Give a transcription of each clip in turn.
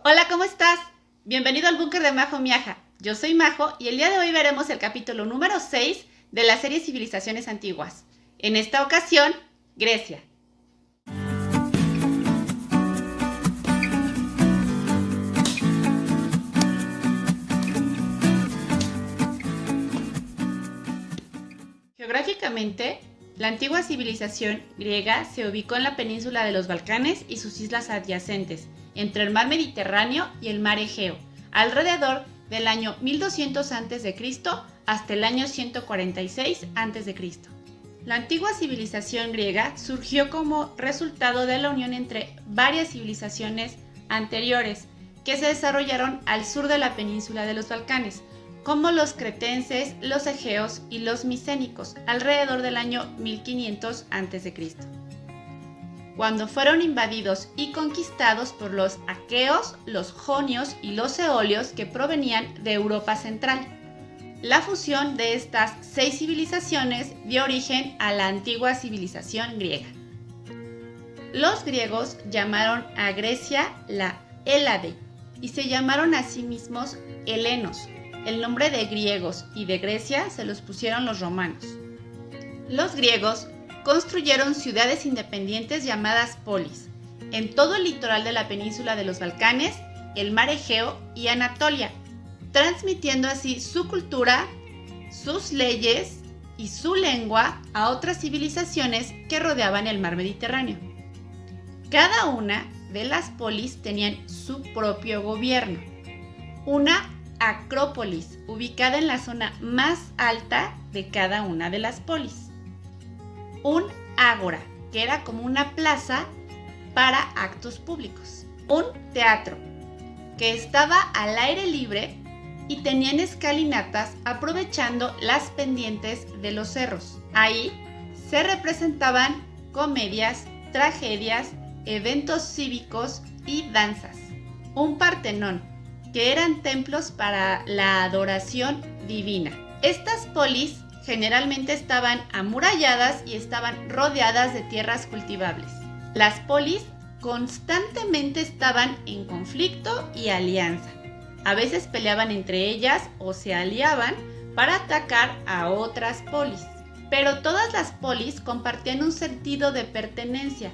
Hola, ¿cómo estás? Bienvenido al búnker de Majo Miaja. Yo soy Majo y el día de hoy veremos el capítulo número 6 de la serie Civilizaciones Antiguas. En esta ocasión, Grecia. Geográficamente, la antigua civilización griega se ubicó en la península de los Balcanes y sus islas adyacentes, entre el mar Mediterráneo y el mar Egeo, alrededor del año 1200 a.C. hasta el año 146 a.C. La antigua civilización griega surgió como resultado de la unión entre varias civilizaciones anteriores que se desarrollaron al sur de la península de los Balcanes, como los cretenses, los egeos y los micénicos, alrededor del año 1500 a.C., cuando fueron invadidos y conquistados por los aqueos, los jonios y los eolios que provenían de Europa Central. La fusión de estas 6 civilizaciones dio origen a la antigua civilización griega. Los griegos llamaron a Grecia la Hélade y se llamaron a sí mismos helenos. El nombre de griegos y de Grecia se los pusieron los romanos. Los griegos construyeron ciudades independientes llamadas polis, en todo el litoral de la península de los Balcanes, el mar Egeo y Anatolia, transmitiendo así su cultura, sus leyes y su lengua a otras civilizaciones que rodeaban el mar Mediterráneo. Cada una de las polis tenían su propio gobierno. Una acrópolis, ubicada en la zona más alta de cada una de las polis. Un ágora, que era como una plaza para actos públicos. Un teatro, que estaba al aire libre y tenían escalinatas aprovechando las pendientes de los cerros. Ahí se representaban comedias, tragedias, eventos cívicos y danzas. Un Partenón, que eran templos para la adoración divina. Estas polis generalmente estaban amuralladas y estaban rodeadas de tierras cultivables. Las polis constantemente estaban en conflicto y alianza. A veces peleaban entre ellas o se aliaban para atacar a otras polis. Pero todas las polis compartían un sentido de pertenencia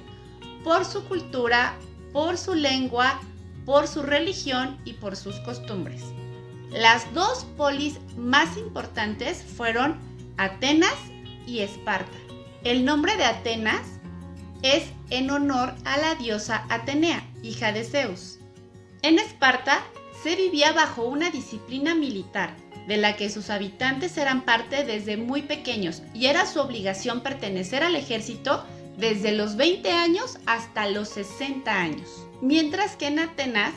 por su cultura, por su lengua, por su religión y por sus costumbres. Las dos polis más importantes fueron Atenas y Esparta. El nombre de Atenas es en honor a la diosa Atenea, hija de Zeus. En Esparta se vivía bajo una disciplina militar, de la que sus habitantes eran parte desde muy pequeños y era su obligación pertenecer al ejército desde los 20 años hasta los 60 años. Mientras que en Atenas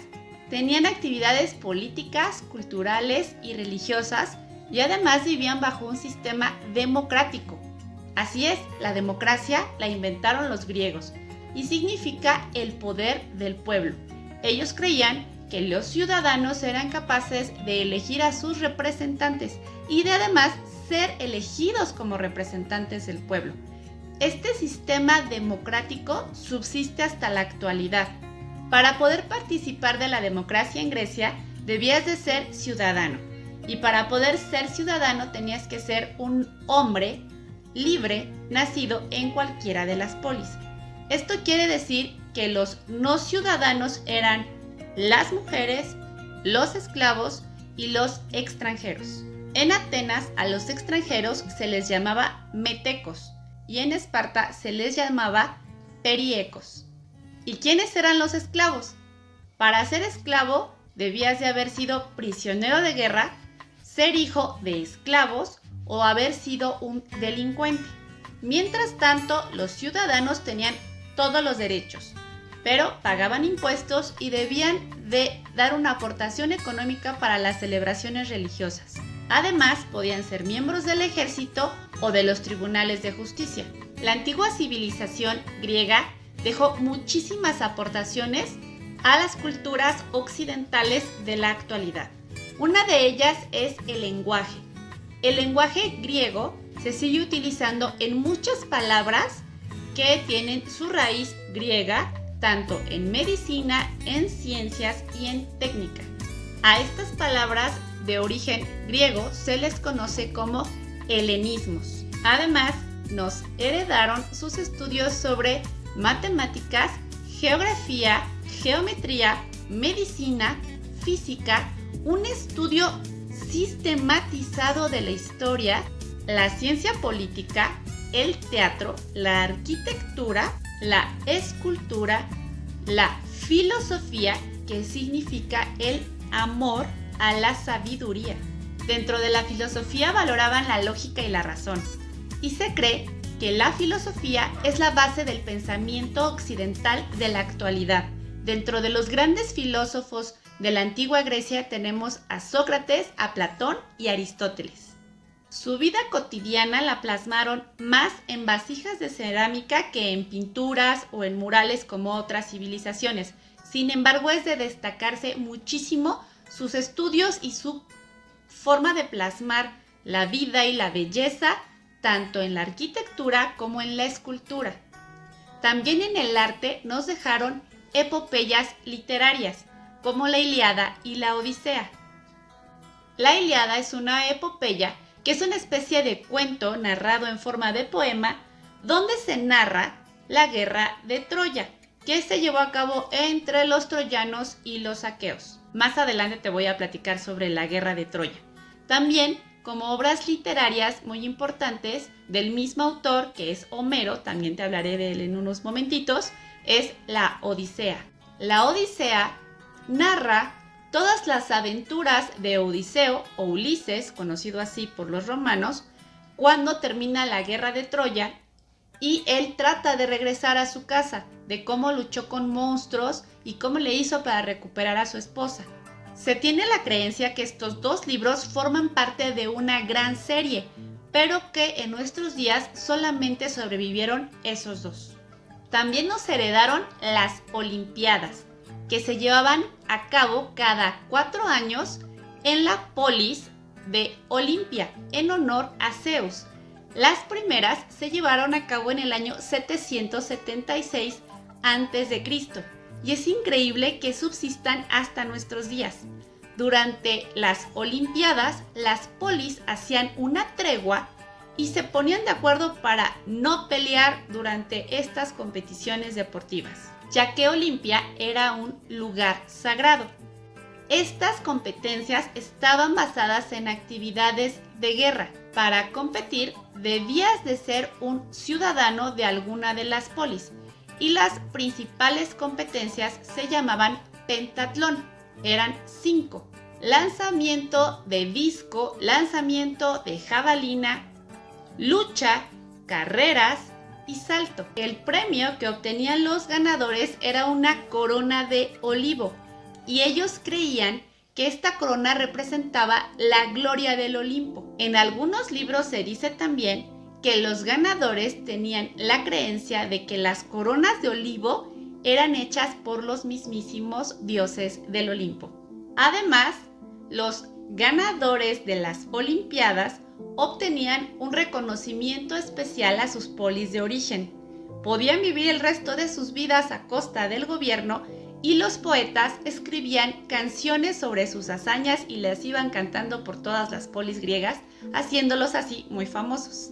tenían actividades políticas, culturales y religiosas y además vivían bajo un sistema democrático. Así es, la democracia la inventaron los griegos y significa el poder del pueblo. Ellos creían que los ciudadanos eran capaces de elegir a sus representantes y de además ser elegidos como representantes del pueblo. Este sistema democrático subsiste hasta la actualidad. Para poder participar de la democracia en Grecia, debías de ser ciudadano. Y para poder ser ciudadano tenías que ser un hombre libre, nacido en cualquiera de las polis. Esto quiere decir que los no ciudadanos eran las mujeres, los esclavos y los extranjeros. En Atenas a los extranjeros se les llamaba metecos y en Esparta se les llamaba periecos. ¿Y quiénes eran los esclavos? Para ser esclavo debías de haber sido prisionero de guerra, ser hijo de esclavos o haber sido un delincuente. Mientras tanto, los ciudadanos tenían todos los derechos, pero pagaban impuestos y debían de dar una aportación económica para las celebraciones religiosas. Además, podían ser miembros del ejército o de los tribunales de justicia. La antigua civilización griega dejó muchísimas aportaciones a las culturas occidentales de la actualidad. Una de ellas es el lenguaje. El lenguaje griego se sigue utilizando en muchas palabras que tienen su raíz griega tanto en medicina, en ciencias y en técnica. A estas palabras de origen griego se les conoce como helenismos. Además, nos heredaron sus estudios sobre matemáticas, geografía, geometría, medicina, física, un estudio sistematizado de la historia, la ciencia política, el teatro, la arquitectura, la escultura, la filosofía, que significa el amor a la sabiduría. Dentro de la filosofía valoraban la lógica y la razón, y se cree que la filosofía es la base del pensamiento occidental de la actualidad. Dentro de los grandes filósofos de la antigua Grecia tenemos a Sócrates, a Platón y a Aristóteles. Su vida cotidiana la plasmaron más en vasijas de cerámica que en pinturas o en murales como otras civilizaciones. Sin embargo, es de destacarse muchísimo sus estudios y su forma de plasmar la vida y la belleza, tanto en la arquitectura como en la escultura. También en el arte nos dejaron epopeyas literarias, como la Ilíada y la Odisea. La Ilíada es una epopeya que es una especie de cuento narrado en forma de poema donde se narra la guerra de Troya, que se llevó a cabo entre los troyanos y los aqueos. Más adelante te voy a platicar sobre la guerra de Troya. También, como obras literarias muy importantes del mismo autor, que es Homero, también te hablaré de él en unos momentitos, es la Odisea. La Odisea narra todas las aventuras de Odiseo o Ulises, conocido así por los romanos, cuando termina la guerra de Troya y él trata de regresar a su casa, de cómo luchó con monstruos y cómo le hizo para recuperar a su esposa. Se tiene la creencia que estos dos libros forman parte de una gran serie, pero que en nuestros días solamente sobrevivieron esos dos. También nos heredaron las Olimpiadas, que se llevaban a cabo cada 4 años en la polis de Olimpia, en honor a Zeus. Las primeras se llevaron a cabo en el año 776 a.C. y es increíble que subsistan hasta nuestros días. Durante las Olimpiadas, las polis hacían una tregua y se ponían de acuerdo para no pelear durante estas competiciones deportivas, ya que Olimpia era un lugar sagrado. Estas competencias estaban basadas en actividades de guerra. Para competir, debías de ser un ciudadano de alguna de las polis, y las principales competencias se llamaban pentatlón. Eran 5: lanzamiento de disco, lanzamiento de jabalina, lucha, carreras y salto. El premio que obtenían los ganadores era una corona de olivo, y ellos creían que esta corona representaba la gloria del Olimpo. En algunos libros se dice también que los ganadores tenían la creencia de que las coronas de olivo eran hechas por los mismísimos dioses del Olimpo. Además, los ganadores de las Olimpiadas obtenían un reconocimiento especial a sus polis de origen. Podían vivir el resto de sus vidas a costa del gobierno, y los poetas escribían canciones sobre sus hazañas y las iban cantando por todas las polis griegas, haciéndolos así muy famosos.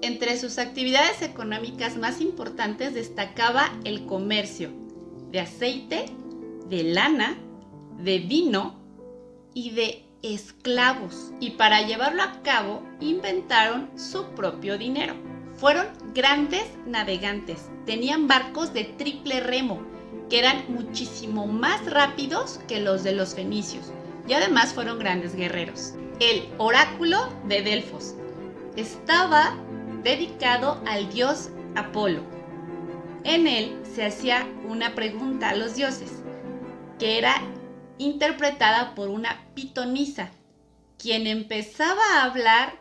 Entre sus actividades económicas más importantes destacaba el comercio de aceite, de lana, de vino y de esclavos. Y para llevarlo a cabo inventaron su propio dinero. Fueron grandes navegantes, tenían barcos de triple remo, que eran muchísimo más rápidos que los de los fenicios, y además fueron grandes guerreros. El oráculo de Delfos estaba dedicado al dios Apolo. En él se hacía una pregunta a los dioses, que era interpretada por una pitonisa, quien empezaba a hablar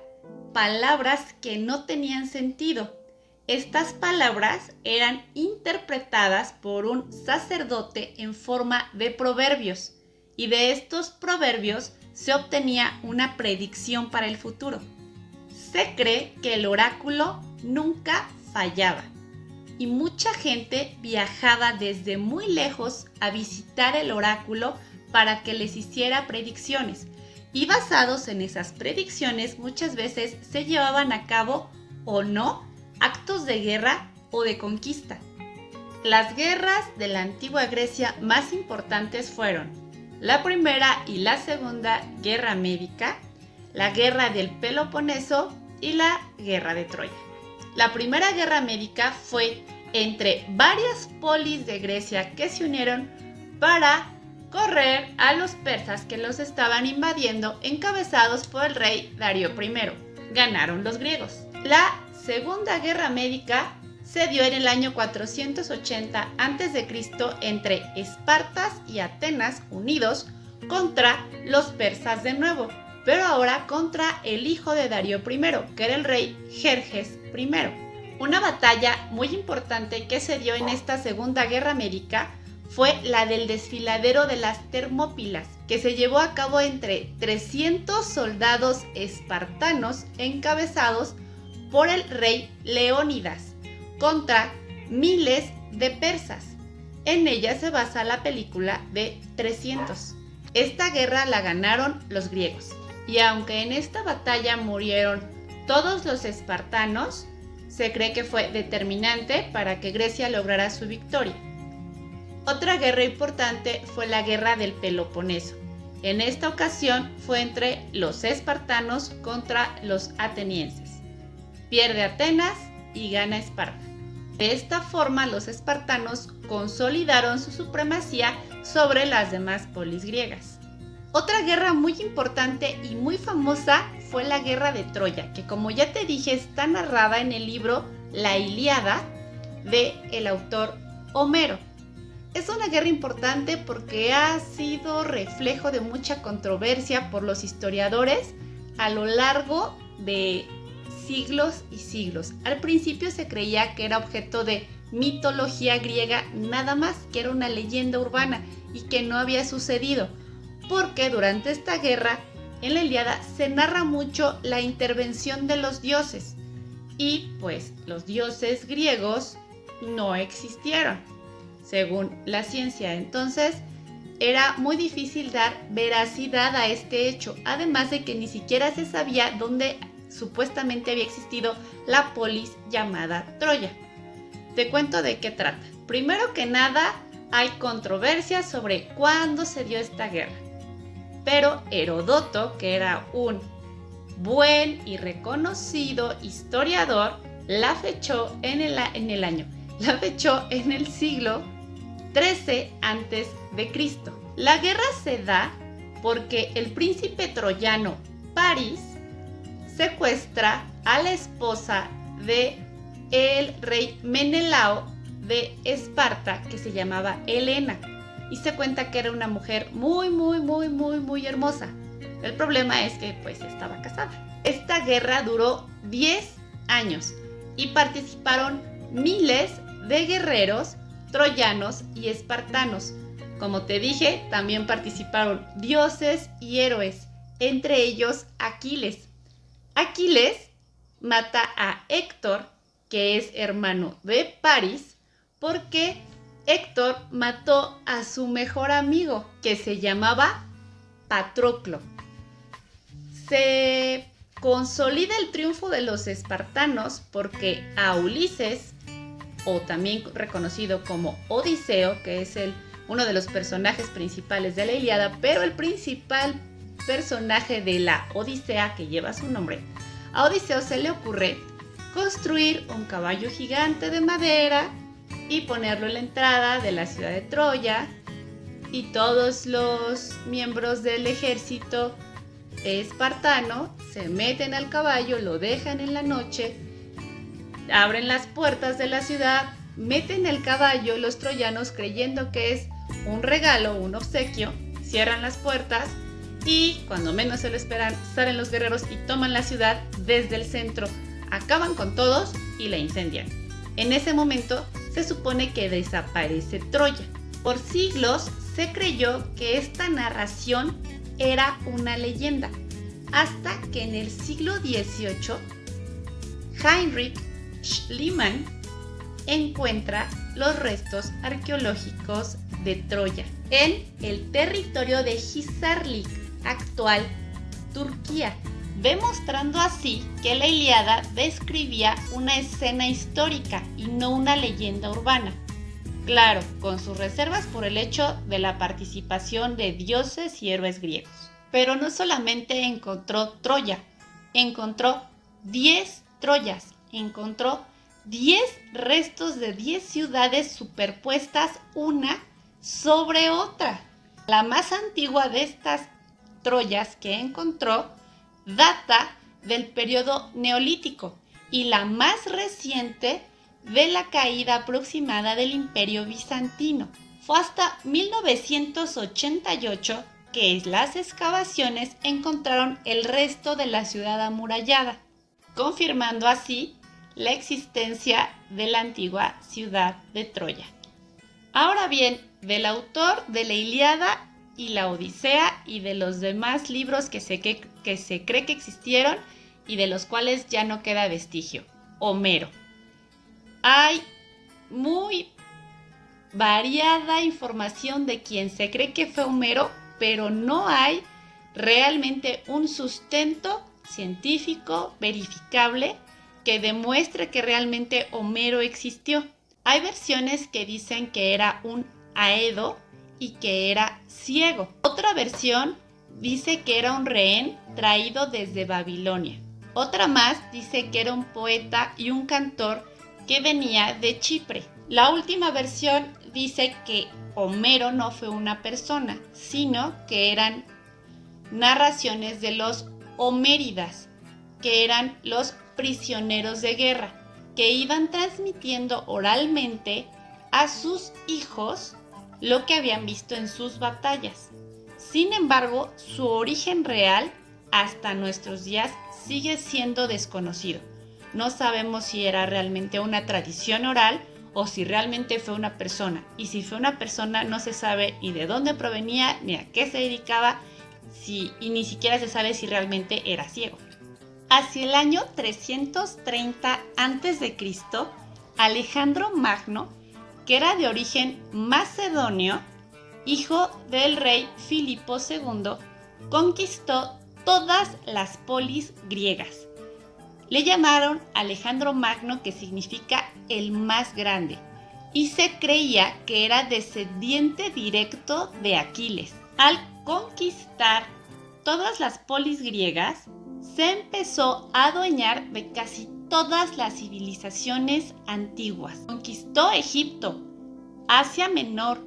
palabras que no tenían sentido. Estas palabras eran interpretadas por un sacerdote en forma de proverbios, y de estos proverbios se obtenía una predicción para el futuro. Se cree que el oráculo nunca fallaba. y mucha gente viajaba desde muy lejos a visitar el oráculo para que les hiciera predicciones. Y basados en esas predicciones muchas veces se llevaban a cabo o no actos de guerra o de conquista. Las guerras de la antigua Grecia más importantes fueron la Primera y la Segunda Guerra Médica, la Guerra del Peloponeso y la Guerra de Troya. La Primera Guerra Médica fue entre varias polis de Grecia que se unieron para correr a los persas que los estaban invadiendo, encabezados por el rey Darío I. Ganaron los griegos. La Segunda Guerra Médica se dio en el año 480 a.C. entre Esparta y Atenas unidos contra los persas de nuevo, pero ahora contra el hijo de Darío I, que era el rey Jerjes I. Una batalla muy importante que se dio en esta Segunda Guerra Médica fue la del desfiladero de las Termópilas, que se llevó a cabo entre 300 soldados espartanos encabezados por el rey Leónidas contra miles de persas. En ella se basa la película de 300. Esta guerra la ganaron los griegos, y aunque en esta batalla murieron todos los espartanos, se cree que fue determinante para que Grecia lograra su victoria. Otra guerra importante fue la Guerra del Peloponeso. En esta ocasión fue entre los espartanos contra los atenienses. Pierde Atenas y gana Esparta. De esta forma, los espartanos consolidaron su supremacía sobre las demás polis griegas. Otra guerra muy importante y muy famosa fue la Guerra de Troya, que como ya te dije está narrada en el libro La Ilíada del autor Homero. Es una guerra importante porque ha sido reflejo de mucha controversia por los historiadores a lo largo de siglos y siglos. Al principio se creía que era objeto de mitología griega, nada más que era una leyenda urbana y que no había sucedido, porque durante esta guerra en la Ilíada se narra mucho la intervención de los dioses y pues los dioses griegos no existieron, según la ciencia. Entonces era muy difícil dar veracidad a este hecho, además de que ni siquiera se sabía dónde supuestamente había existido la polis llamada Troya. Te cuento de qué trata. Primero que nada, hay controversia sobre cuándo se dio esta guerra, pero Heródoto, que era un buen y reconocido historiador, la fechó en el siglo XIII a.C. La guerra se da porque el príncipe troyano París secuestra a la esposa de el rey Menelao de Esparta, que se llamaba Helena, y se cuenta que era una mujer muy hermosa. El problema es que pues estaba casada. Esta guerra duró 10 años y participaron miles de guerreros troyanos y espartanos. Como te dije, también participaron dioses y héroes, entre ellos Aquiles. Aquiles mata a Héctor, que es hermano de París, porque Héctor mató a su mejor amigo, que se llamaba Patroclo. Se consolida el triunfo de los espartanos porque a Ulises, o también reconocido como Odiseo, que es uno de los personajes principales de la Ilíada, pero el principal personaje de la Odisea, que lleva su nombre, a Odiseo se le ocurre construir un caballo gigante de madera y ponerlo en la entrada de la ciudad de Troya, y todos los miembros del ejército espartano se meten al caballo, lo dejan en la noche, abren las puertas de la ciudad, meten el caballo, los troyanos, creyendo que es un regalo, un obsequio, cierran las puertas y cuando menos se lo esperan salen los guerreros y toman la ciudad desde el centro, acaban con todos y la incendian. En ese momento se supone que desaparece Troya. Por siglos se creyó que esta narración era una leyenda, hasta que en el siglo XVIII Heinrich Schliemann encuentra los restos arqueológicos de Troya en el territorio de Hisarlik, actual Turquía, demostrando así que la Ilíada describía una escena histórica y no una leyenda urbana. Claro, con sus reservas por el hecho de la participación de dioses y héroes griegos. Pero no solamente encontró Troya, encontró 10 Troyas, encontró 10 restos de 10 ciudades superpuestas una sobre otra. La más antigua de estas Troyas que encontró data del periodo neolítico y la más reciente de la caída aproximada del Imperio Bizantino. Fue hasta 1988 que las excavaciones encontraron el resto de la ciudad amurallada, confirmando así la existencia de la antigua ciudad de Troya. Ahora bien, del autor de la Ilíada y la Odisea y de los demás libros que se cree que existieron y de los cuales ya no queda vestigio, Homero. Hay muy variada información de quién se cree que fue Homero, pero no hay realmente un sustento científico verificable que demuestre que realmente Homero existió. Hay versiones que dicen que era un aedo y que era ciego. Otra versión dice que era un rehén traído desde Babilonia. Otra más dice que era un poeta y un cantor que venía de Chipre. La última versión dice que Homero no fue una persona, sino que eran narraciones de los homéridas, que eran los prisioneros de guerra, que iban transmitiendo oralmente a sus hijos lo que habían visto en sus batallas. Sin embargo, su origen real hasta nuestros días sigue siendo desconocido. No sabemos si era realmente una tradición oral o si realmente fue una persona. Y si fue una persona, no se sabe ni de dónde provenía, ni a qué se dedicaba, y ni siquiera se sabe si realmente era ciego. Hacia el año 330 a.C., Alejandro Magno, que era de origen macedonio, hijo del rey Filipo II, conquistó todas las polis griegas. Le llamaron Alejandro Magno, que significa el más grande, y se creía que era descendiente directo de Aquiles. Al conquistar todas las polis griegas, se empezó a adueñar de casi todas las civilizaciones antiguas. Conquistó Egipto, Asia Menor,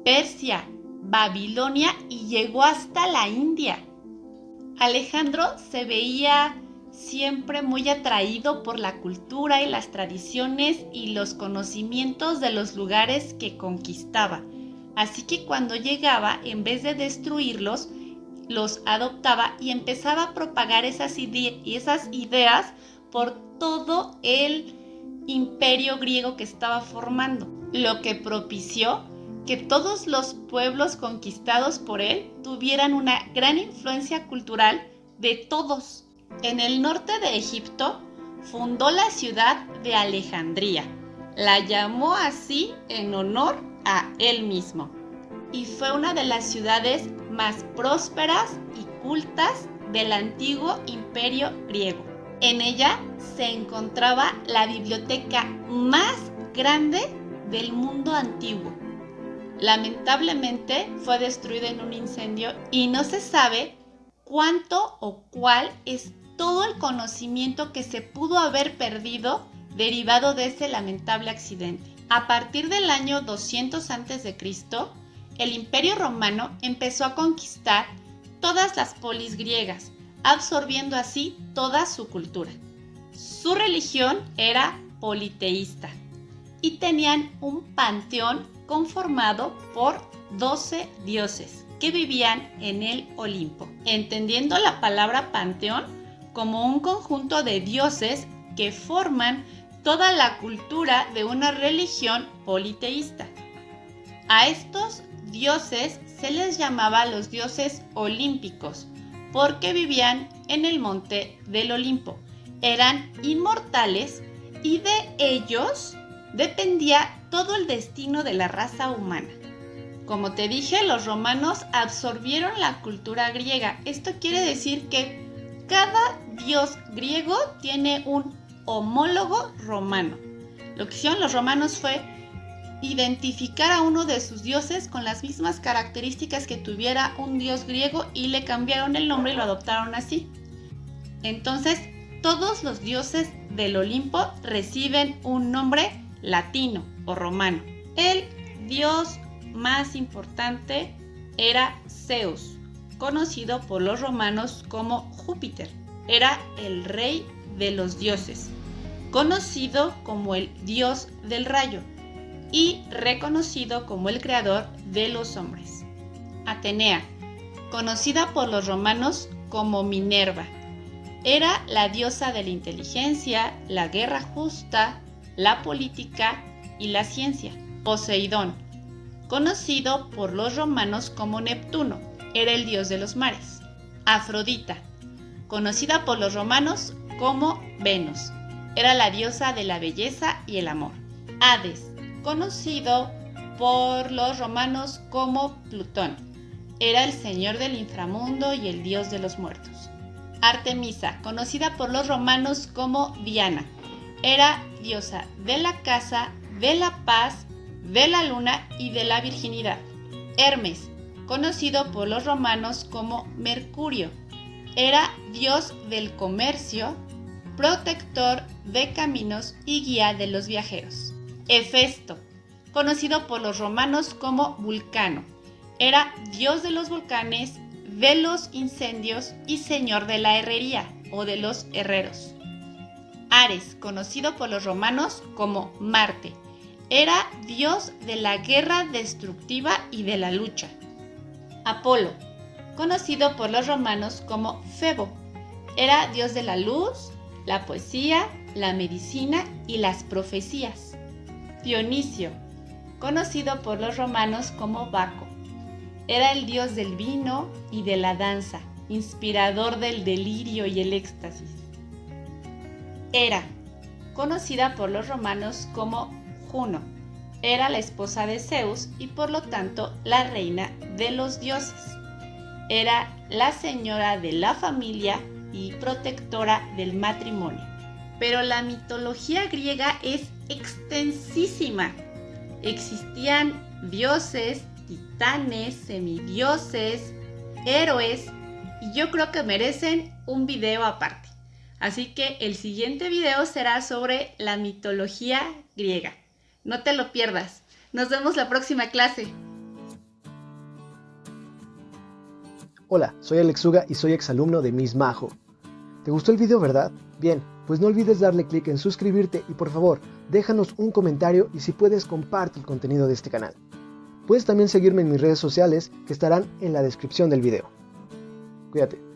Persia, Babilonia y llegó hasta la India. Alejandro se veía siempre muy atraído por la cultura y las tradiciones y los conocimientos de los lugares que conquistaba. Así que cuando llegaba, en vez de destruirlos, los adoptaba y empezaba a propagar esas ideas por todo el imperio griego que estaba formando, lo que propició que todos los pueblos conquistados por él tuvieran una gran influencia cultural de todos. En el norte de Egipto fundó la ciudad de Alejandría. La llamó así en honor a él mismo. Y fue una de las ciudades más prósperas y cultas del antiguo imperio griego. En ella se encontraba la biblioteca más grande del mundo antiguo. Lamentablemente fue destruida en un incendio y no se sabe cuánto o cuál es todo el conocimiento que se pudo haber perdido derivado de ese lamentable accidente. A partir del año 200 a.C., el Imperio Romano empezó a conquistar todas las polis griegas, absorbiendo así toda su cultura. Su religión era politeísta y tenían un panteón conformado por 12 dioses que vivían en el Olimpo, entendiendo la palabra panteón como un conjunto de dioses que forman toda la cultura de una religión politeísta. A estos dioses se les llamaba los dioses olímpicos porque vivían en el monte del Olimpo. Eran inmortales y de ellos dependía todo el destino de la raza humana. Como te dije, los romanos absorbieron la cultura griega. Esto quiere decir que cada dios griego tiene un homólogo romano. Lo que hicieron los romanos fue identificar a uno de sus dioses con las mismas características que tuviera un dios griego y le cambiaron el nombre y lo adoptaron así. Entonces, todos los dioses del Olimpo reciben un nombre latino o romano. El dios más importante era Zeus, conocido por los romanos como Júpiter. Era el rey de los dioses, conocido como el dios del rayo y reconocido como el creador de los hombres. Atenea, conocida por los romanos como Minerva, era la diosa de la inteligencia, la guerra justa, la política y la ciencia. Poseidón, conocido por los romanos como Neptuno, era el dios de los mares. Afrodita, conocida por los romanos como Venus, era la diosa de la belleza y el amor. Hades, conocido por los romanos como Plutón, era el señor del inframundo y el dios de los muertos. Artemisa, conocida por los romanos como Diana, era diosa de la caza, de la paz, de la luna y de la virginidad. Hermes, conocido por los romanos como Mercurio, era dios del comercio, protector de caminos y guía de los viajeros. Hefesto, conocido por los romanos como Vulcano, era dios de los volcanes, de los incendios y señor de la herrería o de los herreros. Ares, conocido por los romanos como Marte, era dios de la guerra destructiva y de la lucha. Apolo, conocido por los romanos como Febo, era dios de la luz, la poesía, la medicina y las profecías. Dionisio, conocido por los romanos como Baco, era el dios del vino y de la danza, inspirador del delirio y el éxtasis. Hera, conocida por los romanos como Juno, era la esposa de Zeus y por lo tanto la reina de los dioses. Era la señora de la familia y protectora del matrimonio. Pero la mitología griega es extensísima. Existían dioses, titanes, semidioses, héroes, y yo creo que merecen un video aparte. Así que el siguiente video será sobre la mitología griega. No te lo pierdas. Nos vemos la próxima clase. Hola, soy Alex Uga y soy exalumno de Miss Majo. ¿Te gustó el video, verdad? Bien, pues no olvides darle clic en suscribirte y por favor, déjanos un comentario y si puedes comparte el contenido de este canal. Puedes también seguirme en mis redes sociales que estarán en la descripción del video. Cuídate.